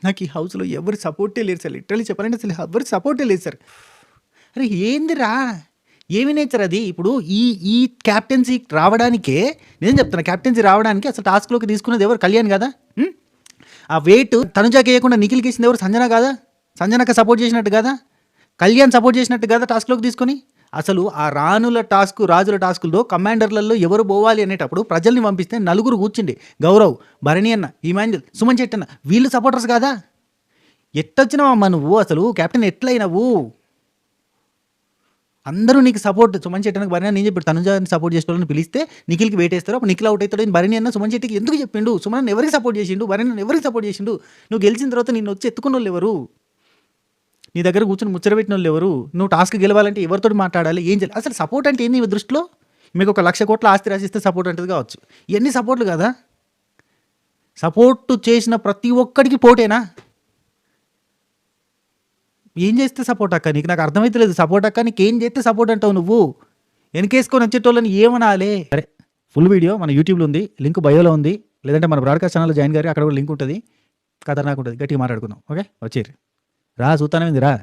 నాకు ఈ హౌస్‌లో ఎవరి సపోర్టే లేదు సార్. లిటరల్లీ చెప్పాలంటే అసలు ఎవరి సపోర్టే లేదు సార్. అరే ఏందిరా? ఏమి నేచర్ అది? ఇప్పుడు ఈ ఈ క్యాప్టెన్సీ రావడానికే నిజం చెప్తున్నా. క్యాప్టెన్సీ రావడానికి అసలు టాస్క్‌లోకి తీసుకున్నది ఎవరు? కళ్యాణ్ కదా! ఆ వెయిట్ తనుజాకేయకుండా నిఖిల్‌కేసింది ఎవరు? సంజన కాదా? సంజనకి సపోర్ట్ చేసినట్టు కాదా? కళ్యాణ్ సపోర్ట్ చేసినట్టు కాదా టాస్క్‌లోకి తీసుకొని? అసలు ఆ రాణుల టాస్క్, రాజుల టాస్కుల్లో కమాండర్‌లలో ఎవరు పోవాలి అనేటప్పుడు ప్రజల్ని పంపిస్తే నలుగురు కూర్చుండి. గౌరవ్, భరణి అన్న, ఇమాన్యుల్, సుమన్ శెట్టి అన్న వీళ్ళు సపోర్టర్స్ కాదా? ఎట్టొచ్చినావమ్మా నువ్వు? అసలు కెప్టెన్ ఎట్లయినవు? అందరూ నీకు సపోర్ట్. సుమన్ శెట్టి అన్నకి భరణి అన్న ఏం చెప్పాడు? తనుజాని సపోర్ట్ చేసే వాళ్ళని పిలిస్తే నిఖిల్‌కి వేటేస్తారు. అప్పుడు నిఖిల్ అవుట్ అవుతాడు. భరణి అన్న సుమన్ శెట్టికి ఎందుకు చెప్పిండు? సుమన్ అన్న ఎవరికి సపోర్ట్ చేసిండు? భరణి అన్న ఎవరికి సపోర్ట్ చేసిండు? నువ్వు గెలిచిన తర్వాత నిన్ను వచ్చి ఎత్తుకున్నోళ్ళు ఎవరు? నీ దగ్గర కూర్చొని ముచ్చట పెట్టిన వాళ్ళు ఎవరు? నువ్వు టాస్క్ గెలవాలంటే ఎవరితో మాట్లాడాలి? ఏం చేయాలి? అసలు సపోర్ట్ అంటే ఏంది నీ దృష్టిలో? మీకు 1,00,00,000 కోట్ల ఆస్తి రాసిస్తే సపోర్ట్ అంటది కావచ్చు. ఇవన్నీ సపోర్ట్లు కదా? సపోర్ట్ చేసిన ప్రతి ఒక్కడికి పోటేనా? ఏం చేస్తే సపోర్ట్ అక్క నీకు? నాకు అర్థమైతలేదు. సపోర్ట్ అక్క నీకేం చేస్తే సపోర్ట్ అంటావు నువ్వు? వెనకేసుకొని వచ్చేటోళ్ళని ఏమనాలి? సరే, ఫుల్ వీడియో మన యూట్యూబ్లో ఉంది, లింక్ బయోలో ఉంది, లేదంటే మన బ్రాడ్కాస్ట్ ఛానల్లో జాయిన్ గారి అక్కడ కూడా లింక్ ఉంటుంది. ఖతర్నాక్ ఉంటుంది. గట్టిగా మాట్లాడుకుందాం. ఓకే, వచ్చేరు రా చూస్తానే రా.